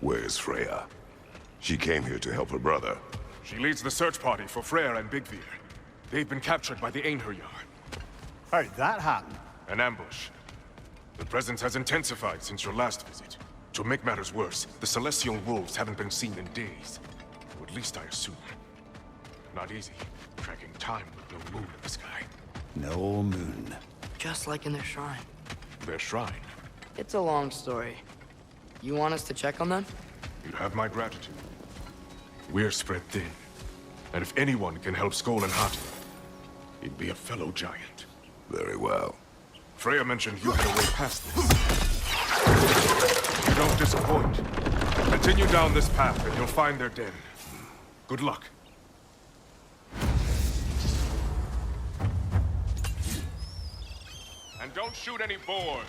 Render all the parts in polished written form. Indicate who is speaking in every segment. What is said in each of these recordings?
Speaker 1: Where's Freya? She came here to help her brother.
Speaker 2: She leads the search party for Freyr and Bigvir. They've been captured by the Einherjar.
Speaker 3: How'd that happen?
Speaker 2: An ambush. The presence has intensified since your last visit. To make matters worse, the Celestial Wolves haven't been seen in days. Or at least I assume. Not easy, tracking time with no moon in the sky.
Speaker 3: No moon.
Speaker 4: Just like in their shrine.
Speaker 2: Their shrine.
Speaker 4: It's a long story. You want us to check on them?
Speaker 2: You have my gratitude. We're spread thin. And if anyone can help Skoll and Hati, he'd be a fellow giant.
Speaker 1: Very well.
Speaker 2: Freya mentioned you had a way past this. You don't disappoint. Continue down this path and you'll find their den. Good luck. And don't shoot any boars.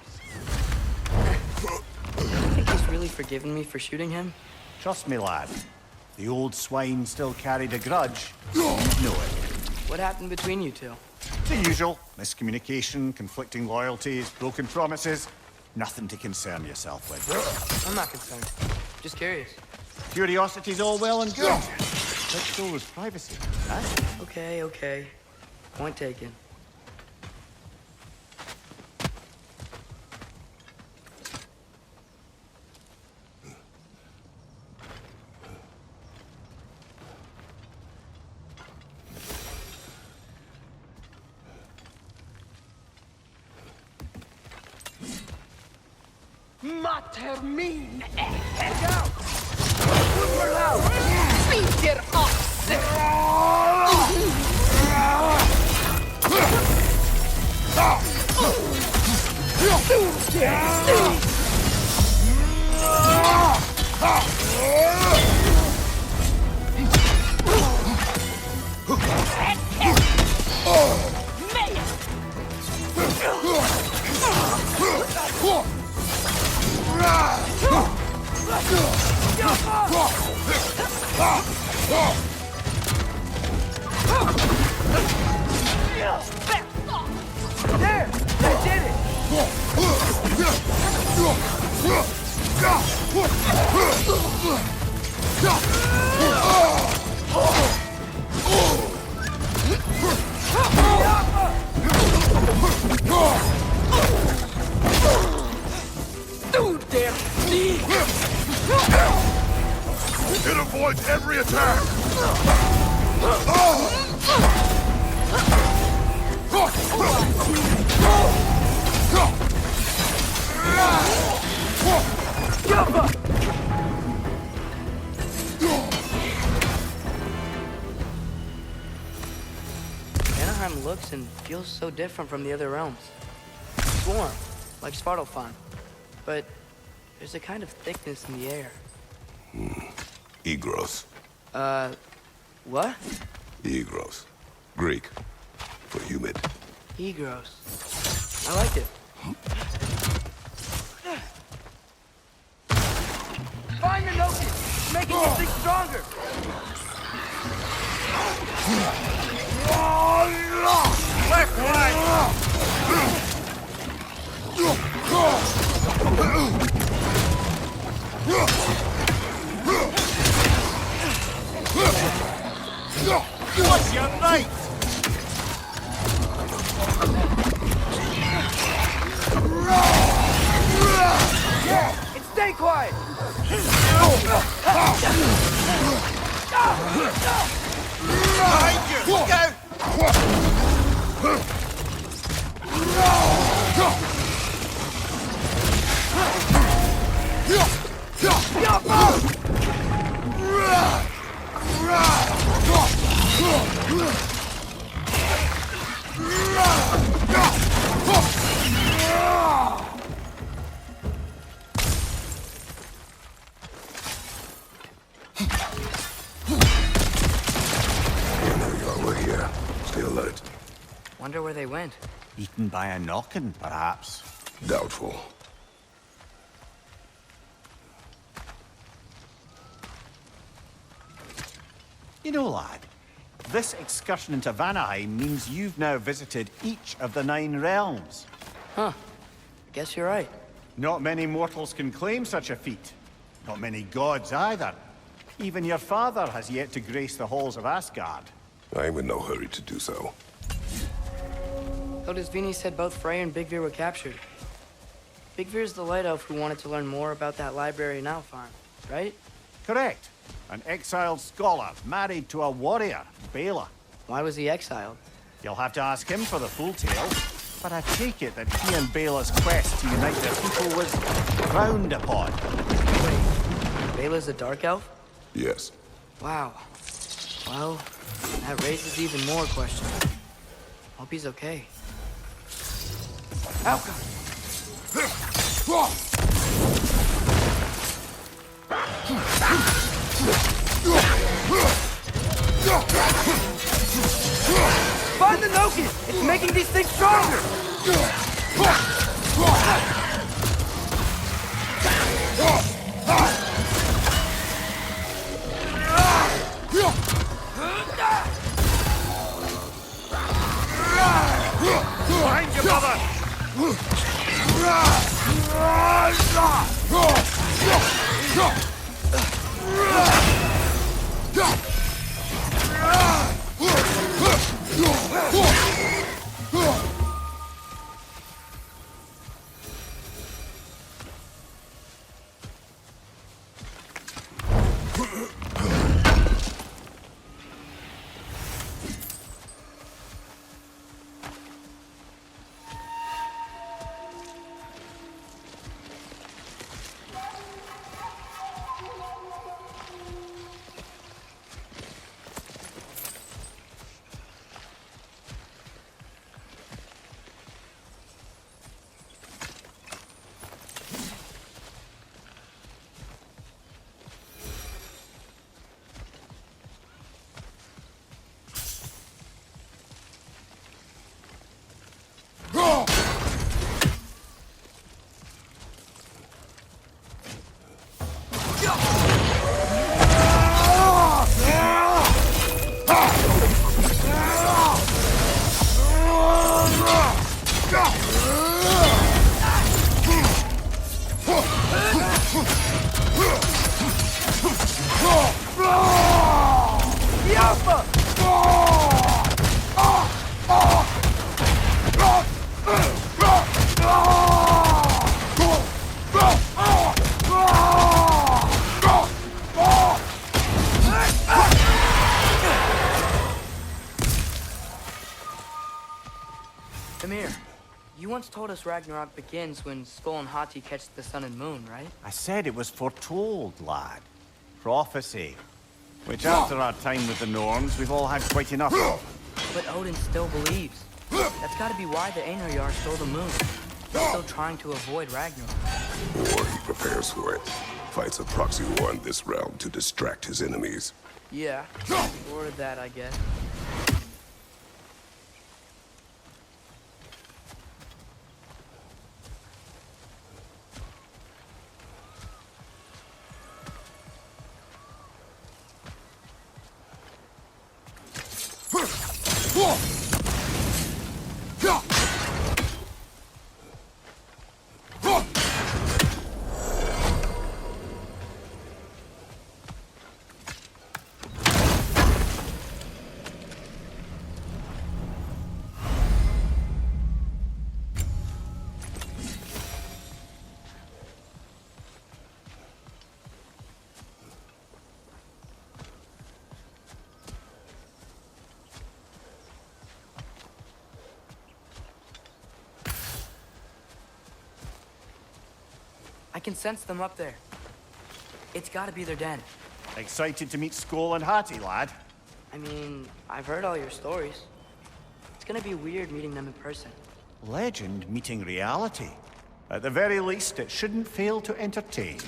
Speaker 4: I think he's really forgiven me for shooting him.
Speaker 3: Trust me, lad. The old swine still carried a grudge. You'd know it.
Speaker 4: What happened between you two?
Speaker 3: The usual. Miscommunication, conflicting loyalties, broken promises. Nothing to concern yourself with.
Speaker 4: I'm not concerned. Just curious.
Speaker 3: Curiosity's all well and good. But so was privacy, huh?
Speaker 4: Okay. Point taken.
Speaker 5: Mater min! Spiker oss!
Speaker 6: There! They did it!
Speaker 5: Du der Sieg!
Speaker 1: It avoids every attack!
Speaker 4: Anaheim looks and feels so different from the other realms. It's warm, like Svartalfheim. But there's a kind of thickness in the air.
Speaker 1: Egros.
Speaker 4: What?
Speaker 1: Egros. Greek. For humid.
Speaker 4: Egros. I like it.
Speaker 6: Find the Noki! Making this thing stronger!
Speaker 5: Left flank! What's your mate?
Speaker 6: And stay quiet!
Speaker 5: Behind you! Go!
Speaker 1: We're here. Stay alert.
Speaker 4: Wonder where they went.
Speaker 3: Eaten by a knockin', perhaps.
Speaker 1: Doubtful.
Speaker 3: You know, lad, This excursion into Vanaheim means you've now visited each of the 9 realms.
Speaker 4: Huh. I guess you're right.
Speaker 3: Not many mortals can claim such a feat. Not many gods either. Even your father has yet to grace the halls of Asgard.
Speaker 1: I'm in no hurry to do so.
Speaker 4: Hildisvini said both Frey and Big Veer were captured. Big Veer's the light elf who wanted to learn more about that library in Alfarn, right?
Speaker 3: Correct. An exiled scholar married to a warrior, Bela.
Speaker 4: Why was he exiled?
Speaker 3: You'll have to ask him for the full tale. But I take it that he and Bela's quest to unite their people was frowned upon.
Speaker 4: Wait, Bela's a dark elf?
Speaker 1: Yes.
Speaker 4: Wow. Well, that raises even more questions. Hope he's okay. Alka!
Speaker 6: Find the Noki! It's making these things stronger!
Speaker 5: Behind you, brother!
Speaker 4: Amir, you once told us Ragnarok begins when Skull and Hati catch the sun and moon, right?
Speaker 3: I said it was foretold, lad. Prophecy. Which after our time with the Norns, we've all had quite enough of.
Speaker 4: But Odin still believes. That's gotta be why the Einherjar stole the moon. They're still trying to avoid Ragnarok.
Speaker 1: Or he prepares for it. Fights a proxy war in this realm to distract his enemies.
Speaker 4: Yeah, or that, I guess. I can sense them up there. It's gotta be their den.
Speaker 3: Excited to meet Skull and Hati, lad?
Speaker 4: I mean, I've heard all your stories. It's gonna be weird meeting them in person.
Speaker 3: Legend meeting reality. At the very least, it shouldn't fail to entertain.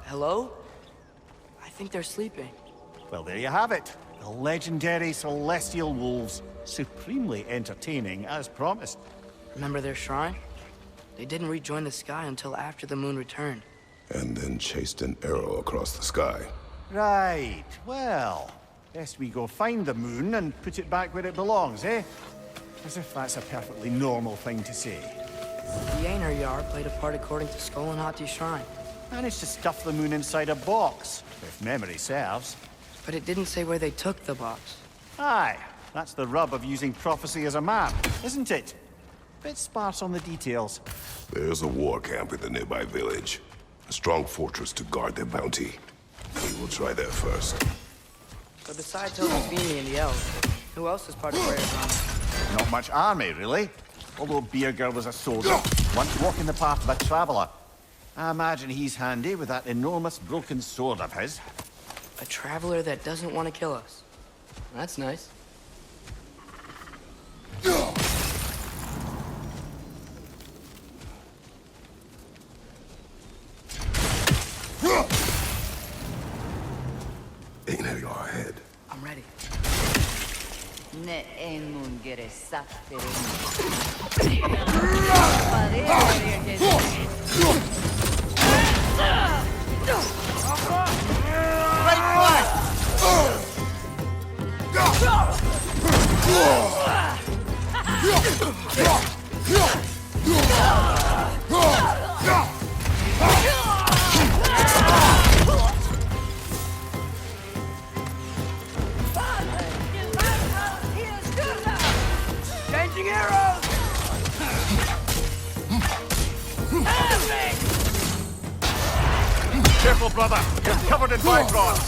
Speaker 4: Hello? I think they're sleeping.
Speaker 3: Well, there you have it. The legendary celestial wolves. Supremely entertaining, as promised.
Speaker 4: Remember their shrine? They didn't rejoin the sky until after the moon returned.
Speaker 1: And then chased an arrow across the sky.
Speaker 3: Right, well, best we go find the moon and put it back where it belongs, eh? As if that's a perfectly normal thing to say.
Speaker 4: The Einherjar played a part according to Skull and Hati's shrine.
Speaker 3: Managed to stuff the moon inside a box, if memory serves.
Speaker 4: But it didn't say where they took the box.
Speaker 3: Aye, that's the rub of using prophecy as a map, isn't it? Bit sparse on the details.
Speaker 1: There's a war camp in the nearby village. A strong fortress to guard their bounty. We will try there first.
Speaker 4: But besides Odin's and the elves, who else is part of War
Speaker 3: Not much army, really. Although Birger was a soldier, once walking the path of a traveler. I imagine he's handy with that enormous broken sword of his.
Speaker 4: A traveler that doesn't want to kill us. That's nice.
Speaker 1: Einherjar ahead.
Speaker 4: I'm ready.
Speaker 7: Ne enmun gere saptere.
Speaker 6: Changing arrows!
Speaker 3: Careful, brother. You're covered in bifrost.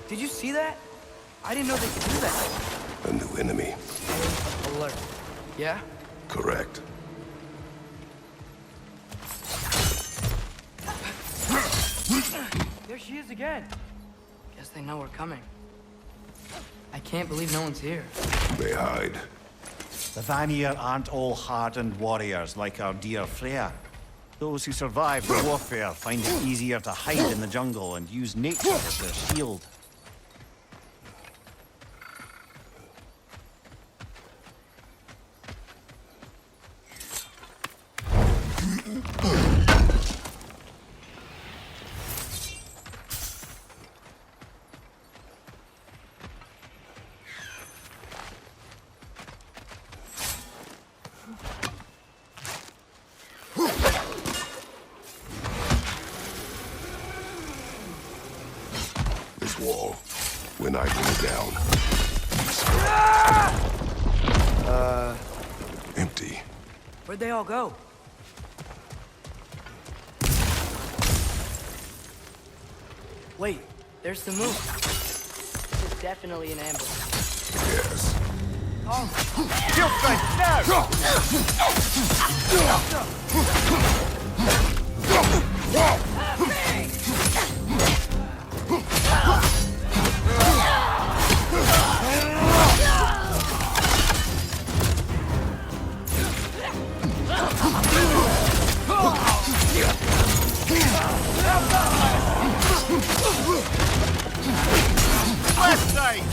Speaker 4: Did you see that? I didn't know they could do that.
Speaker 1: A new enemy.
Speaker 4: Alert. Yeah?
Speaker 1: Correct.
Speaker 4: There she is again. Guess they know we're coming. I can't believe no one's here.
Speaker 1: They hide.
Speaker 3: The Vanir aren't all hardened warriors like our dear Freya. Those who survive the warfare find it easier to hide in the jungle and use nature as their shield.
Speaker 1: This wall. When I bring it down. Empty.
Speaker 4: Where'd they all go? Wait, there's the moon. This is definitely an ambush.
Speaker 1: Yes.
Speaker 3: Shield strike, now! Left side!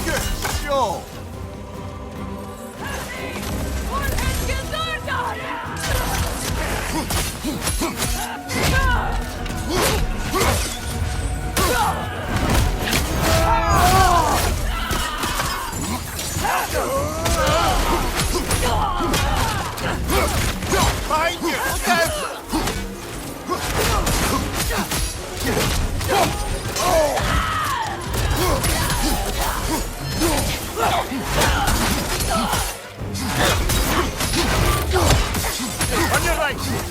Speaker 3: Good show!
Speaker 6: One head gets on!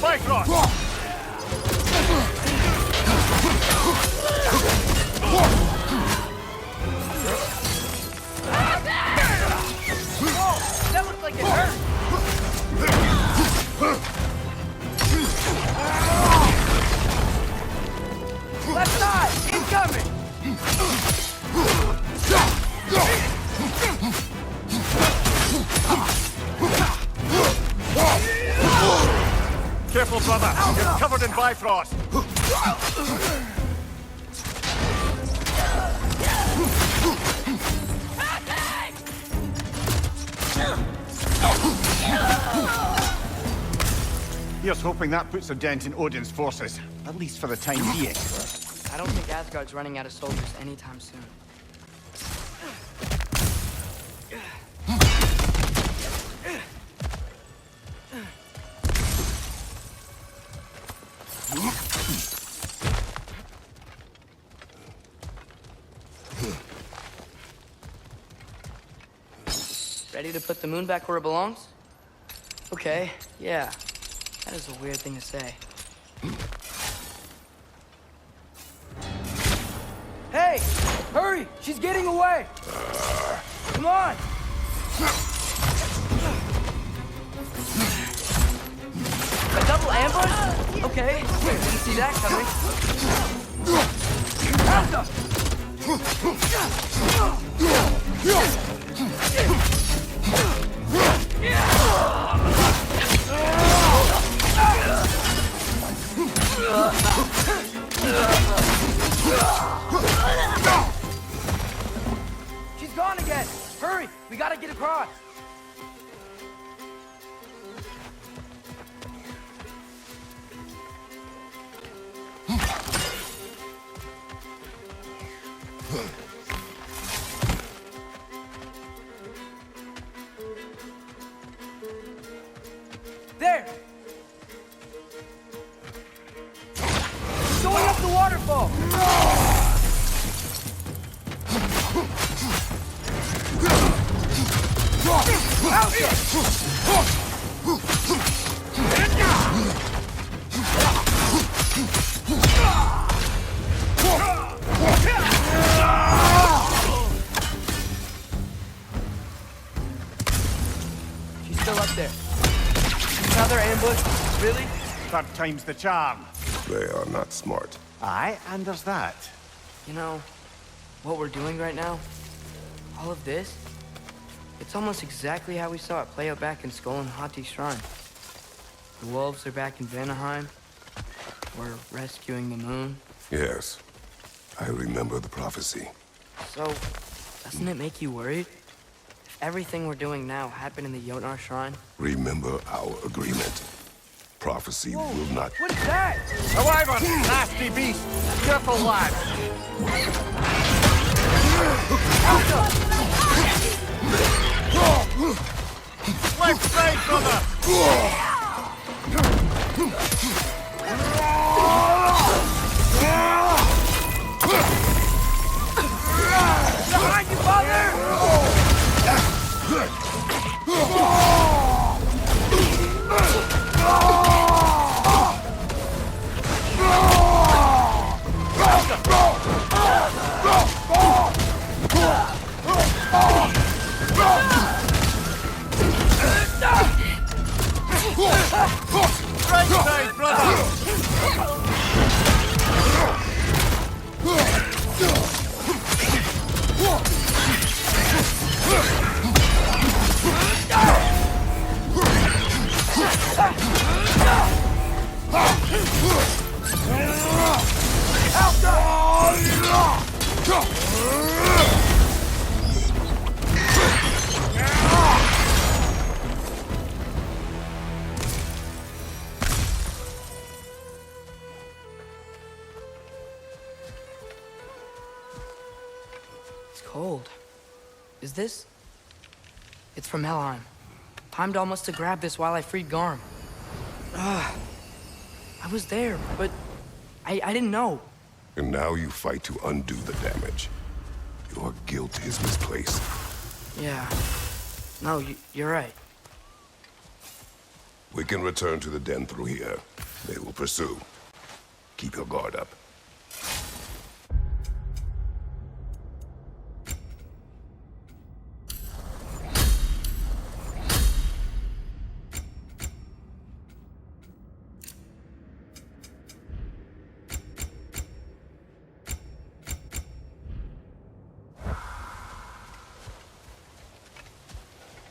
Speaker 5: Bifrost!
Speaker 6: That looks like it hurt. Left side, incoming.
Speaker 5: Careful, brother. You're covered in Bifrost.
Speaker 3: Here's hoping that puts a dent in Odin's forces, at least for the time being.
Speaker 4: I don't think Asgard's running out of soldiers anytime soon. Ready to put the moon back where it belongs? Okay, yeah. That is a weird thing to say.
Speaker 6: Hey, hurry! She's getting away. Come on.
Speaker 4: A double ambush? Okay, didn't see that coming.
Speaker 6: She's gone again. Hurry, we gotta get across. There! Going up the waterfall!
Speaker 4: She's still up there. Another ambush? Really?
Speaker 3: Third time's the charm.
Speaker 1: They are not smart.
Speaker 3: Aye, and there's that.
Speaker 4: You know, what we're doing right now, all of this, it's almost exactly how we saw it play out back in Skull and Hati's shrine. The wolves are back in Vanaheim. We're rescuing the moon.
Speaker 1: Yes. I remember the prophecy.
Speaker 4: So, doesn't it make you worried? If everything we're doing now happened in the Jotnar shrine?
Speaker 1: Remember our agreement. Prophecy will not...
Speaker 6: What is that?
Speaker 3: A wyvern! Nasty beast! Careful, lad! Left side, brother!
Speaker 6: Behind you, father!
Speaker 3: Right side, brother!
Speaker 4: It's cold. Is this? It's from Helheim. Heimdall must have grabbed this while I freed Garm. I was there, but I didn't know.
Speaker 1: And now you fight to undo the damage. Your guilt is misplaced.
Speaker 4: Yeah. No, you're right.
Speaker 1: We can return to the den through here. They will pursue. Keep your guard up.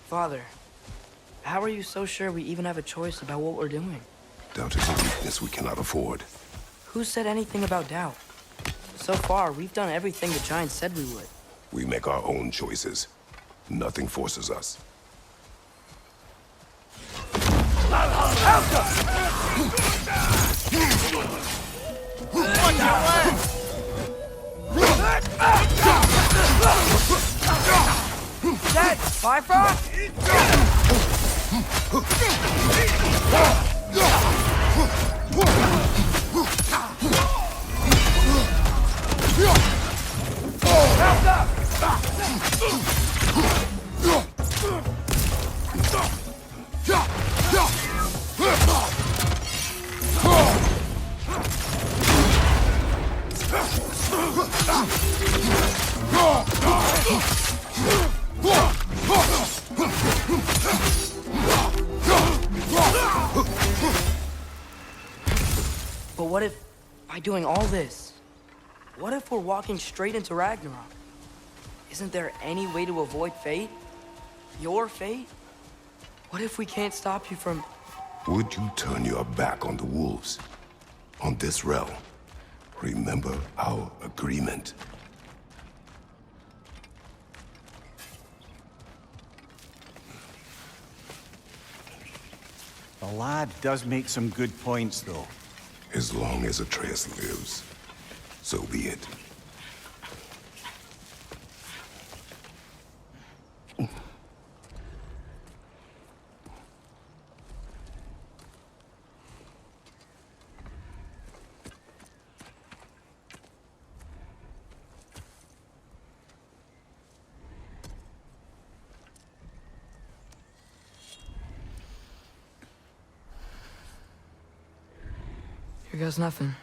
Speaker 4: Father, how are you so sure we even have a choice about what we're doing?
Speaker 1: Doubt is a weakness we cannot afford.
Speaker 4: Who said anything about doubt? So far, we've done everything the Giants said we would.
Speaker 1: We make our own choices. Nothing forces us.
Speaker 4: Dad, Bifrost? But what if, by doing all this, what if we're walking straight into Ragnarok? Isn't there any way to avoid fate? Your fate? What if we can't stop you from...
Speaker 1: Would you turn your back on the wolves? On this realm? Remember our agreement.
Speaker 3: The lad does make some good points, though.
Speaker 1: As long as Atreus lives, so be it.
Speaker 4: Here goes nothing.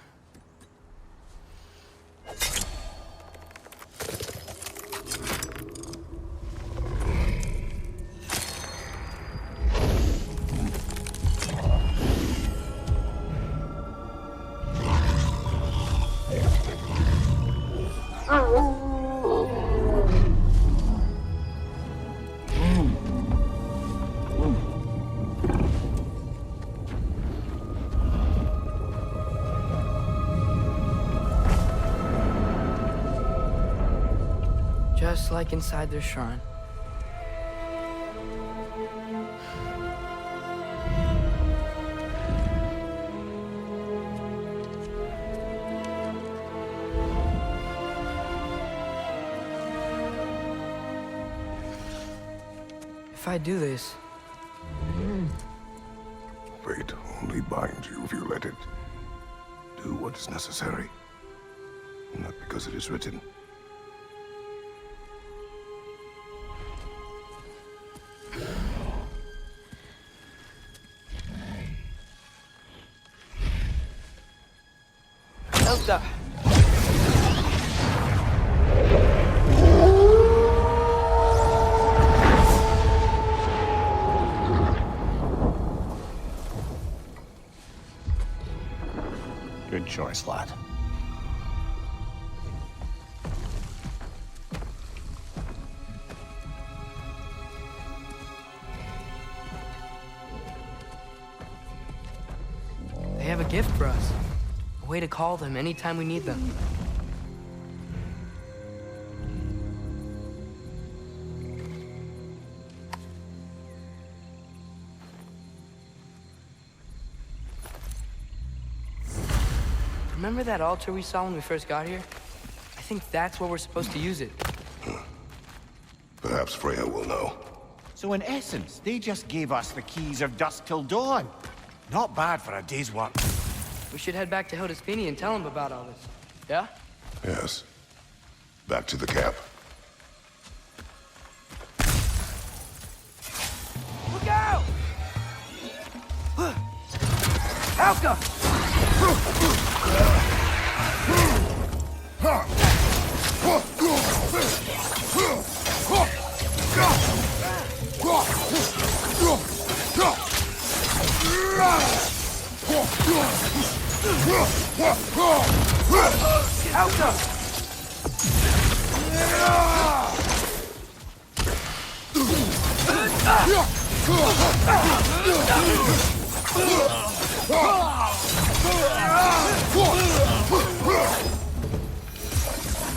Speaker 4: Just like inside their shrine. If I do this,
Speaker 1: Fate only binds you if you let it. Do what is necessary. Not because it is written.
Speaker 4: Elsa!
Speaker 3: Good choice, lad.
Speaker 4: They have a gift for us. A way to call them anytime we need them. Remember that altar we saw when we first got here? I think that's where we're supposed to use it.
Speaker 1: Perhaps Freya will know.
Speaker 3: So in essence, they just gave us the keys of dusk till dawn. Not bad for a day's work.
Speaker 4: We should head back to Hildesfini and tell him about all this. Yeah?
Speaker 1: Yes. Back to the camp.
Speaker 4: Look out!
Speaker 6: Helka! Helka!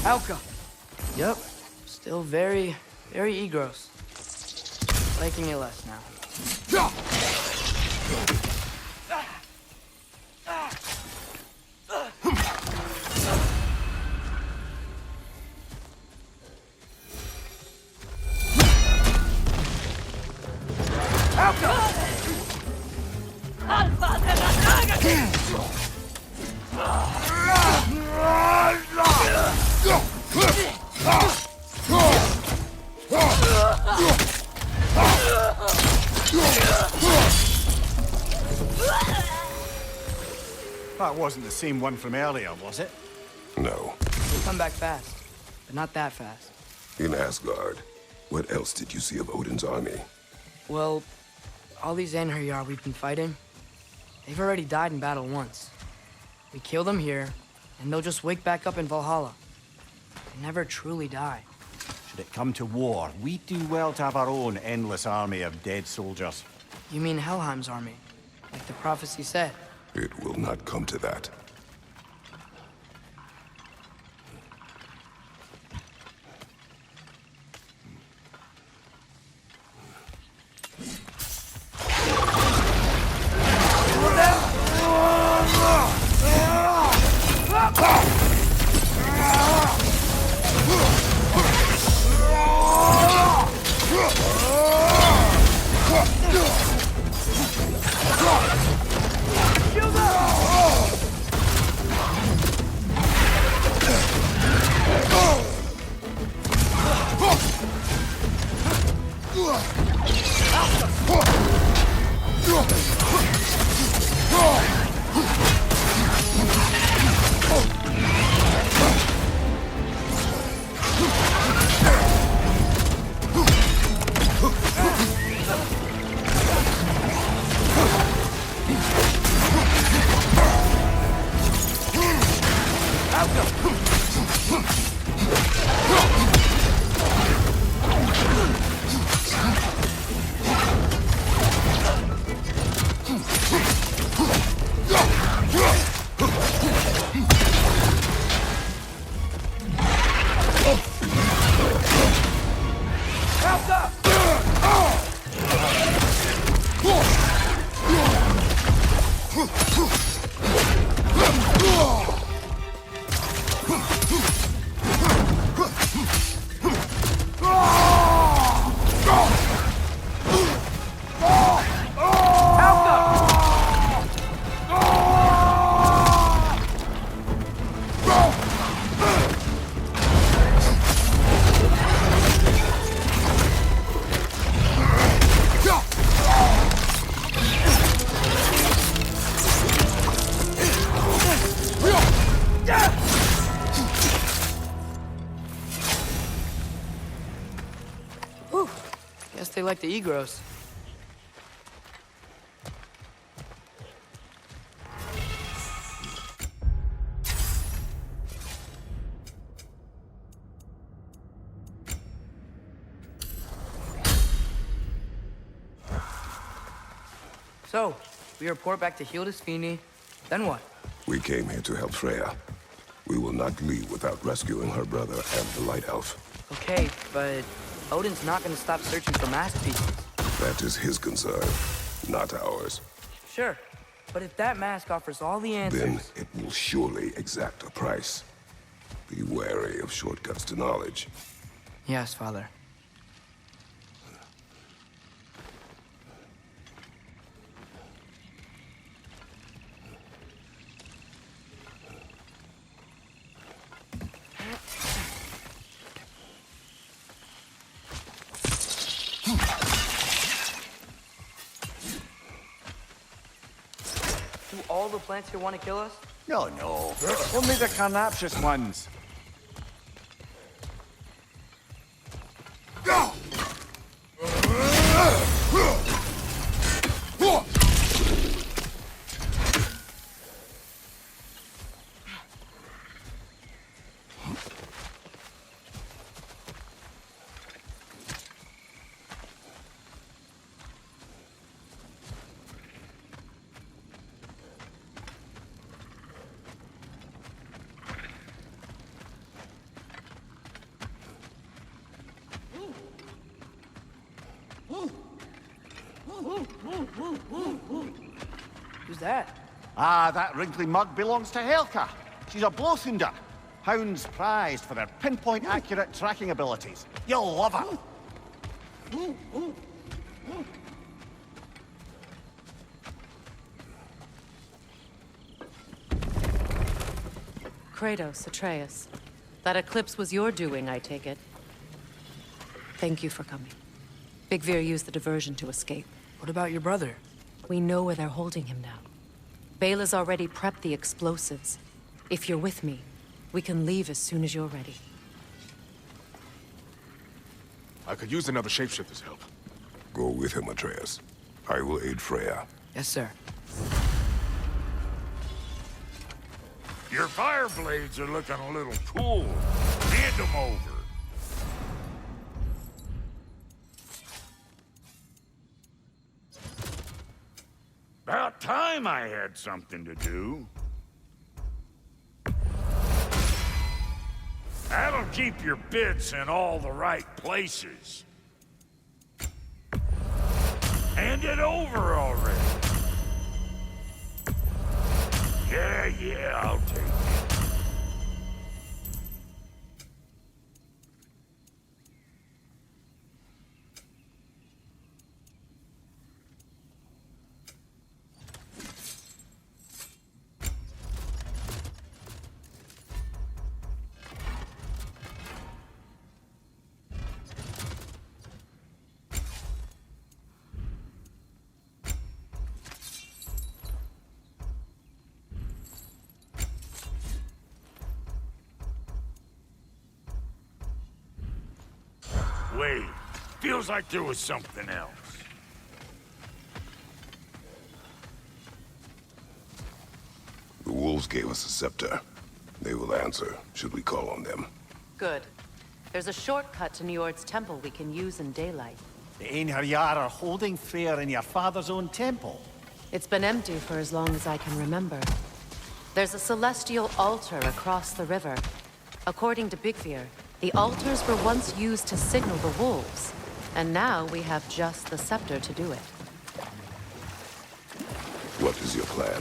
Speaker 6: Helka!
Speaker 4: Yep. Still very egros. Liking it less now.
Speaker 3: That wasn't the same one from earlier, was it?
Speaker 1: No.
Speaker 4: We'll come back fast, but not that fast.
Speaker 1: In Asgard, what else did you see of Odin's army?
Speaker 4: Well, all these Einherjar we've been fighting, they've already died in battle once. We kill them here, and they'll just wake back up in Valhalla. They never truly die.
Speaker 3: Should it come to war, we'd do well to have our own endless army of dead soldiers.
Speaker 4: You mean Helheim's army, like the prophecy said?
Speaker 1: It will not come to that.
Speaker 4: Guess they like the egros. So, we report back to Hildisvini, then what?
Speaker 1: We came here to help Freya. We will not leave without rescuing her brother and the Light Elf.
Speaker 4: Okay, but Odin's not gonna stop searching for masterpieces.
Speaker 1: That is his concern, not ours.
Speaker 4: Sure, but if that mask offers all the answers...
Speaker 1: Then it will surely exact a price. Be wary of shortcuts to knowledge.
Speaker 4: Yes, Father. Do all the plants here want to kill us?
Speaker 3: No, no. Only the carnivorous ones.
Speaker 4: Who's that?
Speaker 3: Ah, that wrinkly mug belongs to Helka. She's a Blothunder. Hounds prized for their pinpoint accurate tracking abilities. You'll love her.
Speaker 8: Kratos, Atreus. That eclipse was your doing, I take it. Thank you for coming. Big Veer used the diversion to escape.
Speaker 4: What about your brother?
Speaker 8: We know where they're holding him now. Bela's already prepped the explosives. If you're with me, we can leave as soon as you're ready.
Speaker 2: I could use another shapeshifter's help.
Speaker 1: Go with him, Atreus. I will aid Freya.
Speaker 4: Yes, sir.
Speaker 5: Your fire blades are looking a little cool. Hand them over. About time I had something to do. That'll keep your bits in all the right places. Hand it over already. Yeah, I'll take it. Wait, feels like there was something else.
Speaker 1: The wolves gave us a scepter. They will answer, should we call on them.
Speaker 8: Good. There's a shortcut to Njord's temple we can use in daylight.
Speaker 3: The Einherjar are holding Freyr in your father's own temple.
Speaker 8: It's been empty for as long as I can remember. There's a celestial altar across the river. According to Big Veer, the altars were once used to signal the wolves, and now we have just the scepter to do it.
Speaker 1: What is your plan?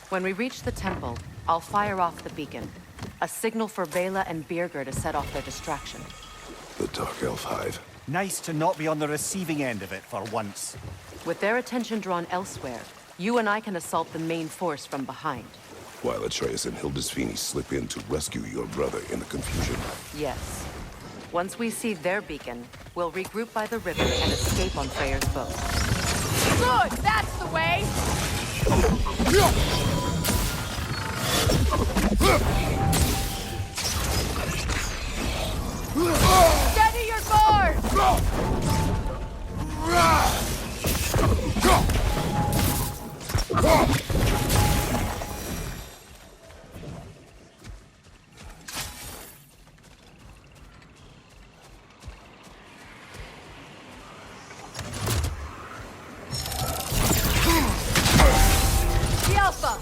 Speaker 8: When we reach the temple, I'll fire off the beacon. A signal for Bela and Birgir to set off their distraction.
Speaker 1: The Dark Elf Hive.
Speaker 3: Nice to not be on the receiving end of it for once.
Speaker 8: With their attention drawn elsewhere, you and I can assault the main force from behind.
Speaker 1: While Atreus and Hildisvini slip in to rescue your brother in the confusion.
Speaker 8: Yes. Once we see their beacon, we'll regroup by the river and escape on Freyr's boat.
Speaker 9: Good! That's the way! Steady your guard! The Alpha!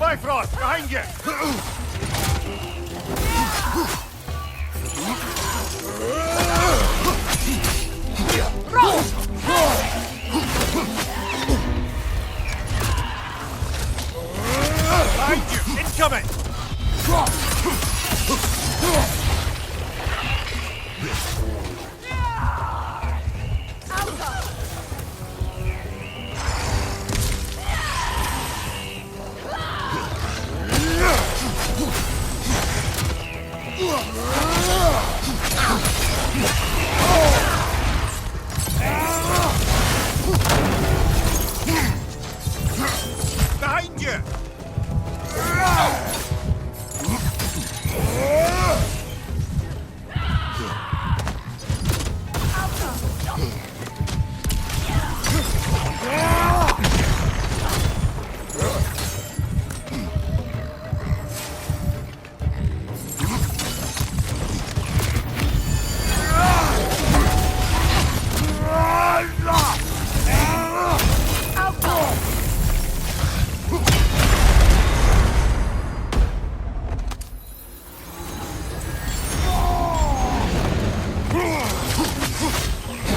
Speaker 3: Bifrost, behind you! Behind you! Incoming! Behind you!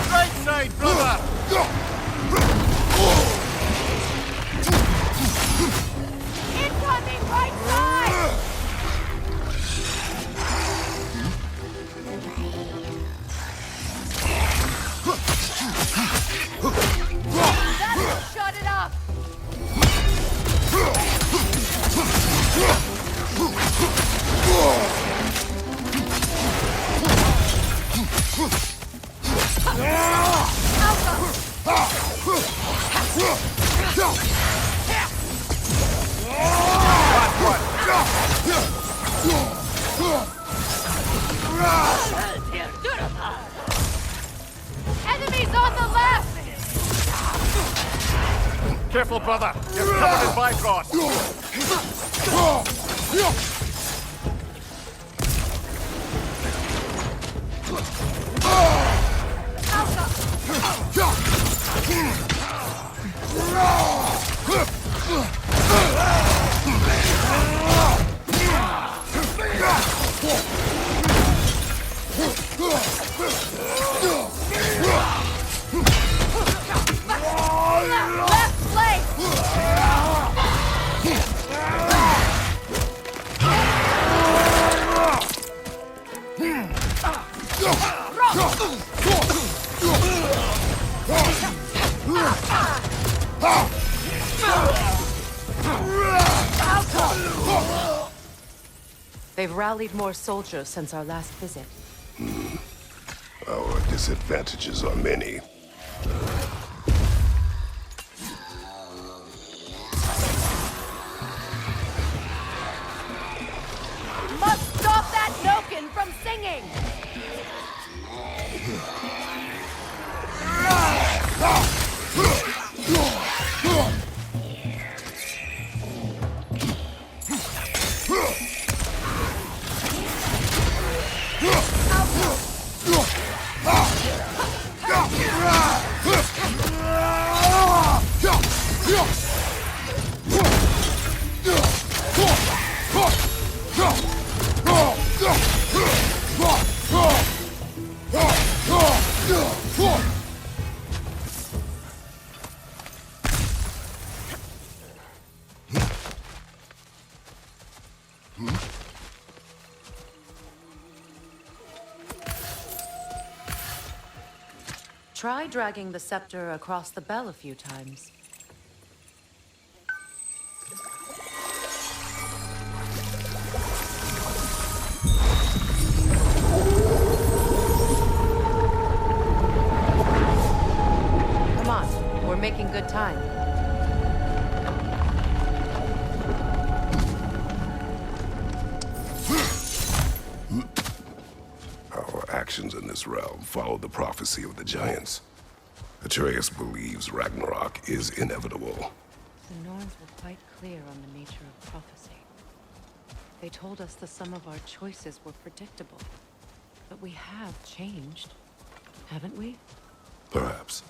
Speaker 3: Right side, brother!
Speaker 9: Incoming right side! That'll shut it up! Enemies on the left!
Speaker 3: Careful, brother! You're covered in Bifrost!
Speaker 9: Left flank!
Speaker 8: They've rallied more soldiers since our last visit.
Speaker 1: Our disadvantages are many.
Speaker 9: Must stop that Noken from singing!
Speaker 8: Try dragging the scepter across the bell a few times. Come on, we're making good time.
Speaker 1: Our actions in this realm follow the prophecy of the giants. Atreus believes Ragnarok is inevitable.
Speaker 8: The Norns were quite clear on the nature of prophecy. They told us the sum of our choices were predictable. But we have changed, haven't we?
Speaker 1: Perhaps.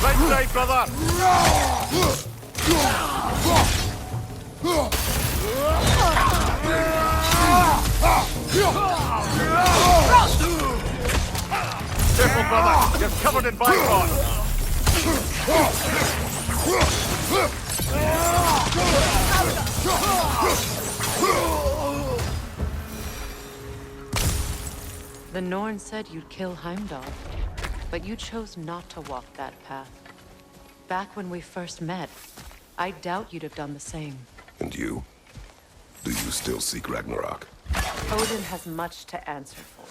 Speaker 3: Right side, brother! Careful, brother! You're covered in bifrost!
Speaker 8: The Norn said you'd kill Heimdall, but you chose not to walk that path. Back when we first met, I doubt you'd have done the same.
Speaker 1: And you? Do you still seek Ragnarok?
Speaker 8: Odin has much to answer for.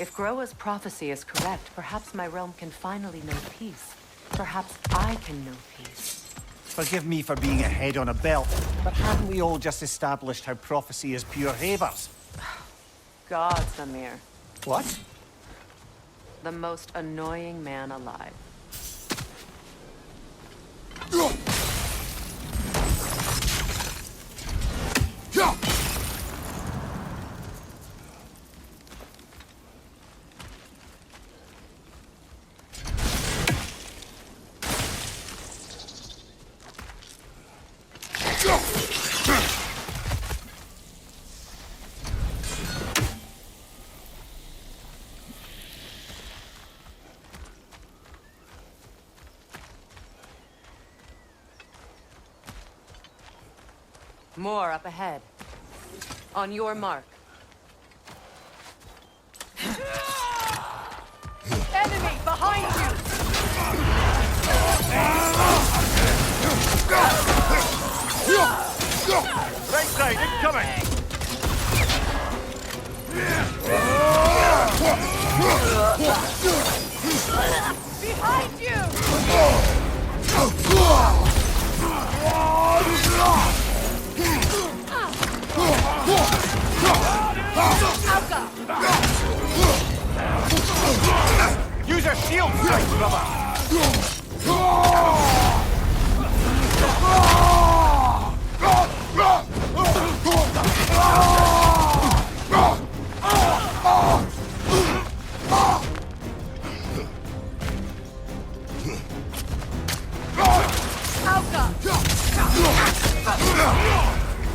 Speaker 8: If Groa's prophecy is correct, perhaps my realm can finally know peace. Perhaps I can know peace.
Speaker 3: Forgive me for being a head on a belt, but haven't we all just established how prophecy is pure havers?
Speaker 8: Gods, Amir.
Speaker 3: What?
Speaker 8: The most annoying man alive. More up ahead. On your mark.
Speaker 9: Enemy behind you!
Speaker 3: Right side, incoming!
Speaker 9: Behind you!
Speaker 3: Use a shield strike, brother!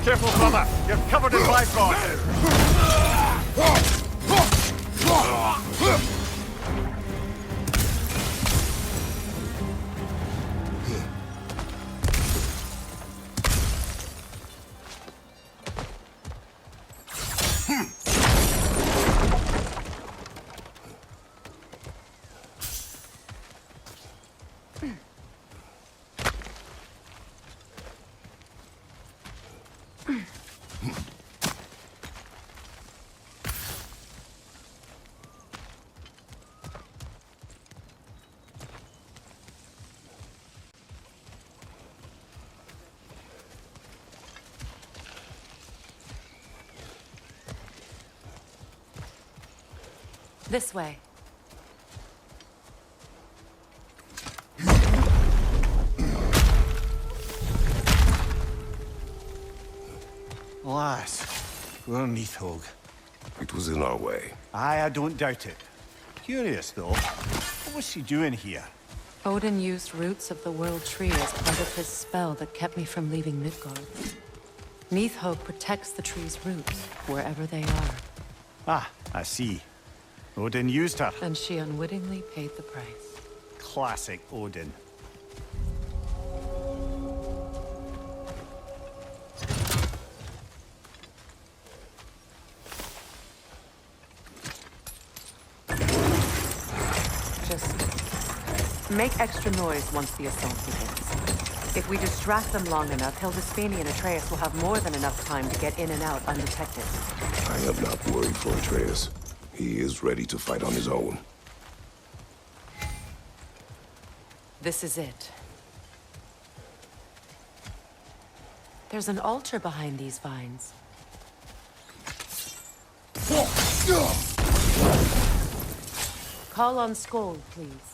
Speaker 3: Careful, brother! You're covered in bifrost!
Speaker 8: This way.
Speaker 3: Alas, poor Nithog.
Speaker 1: It was in our way.
Speaker 3: Aye, I don't doubt it. Curious, though. What was she doing here?
Speaker 8: Odin used roots of the World Tree as part of his spell that kept me from leaving Midgard. Nithog protects the tree's roots, wherever they are.
Speaker 3: Ah, I see. Odin used her.
Speaker 8: And she unwittingly paid the price.
Speaker 3: Classic Odin.
Speaker 8: Just make extra noise once the assault begins. If we distract them long enough, Hildisfini and Atreus will have more than enough time to get in and out undetected.
Speaker 1: I am not worried for Atreus. He is ready to fight on his own.
Speaker 8: This is it. There's an altar behind these vines. Call on Skoll, please.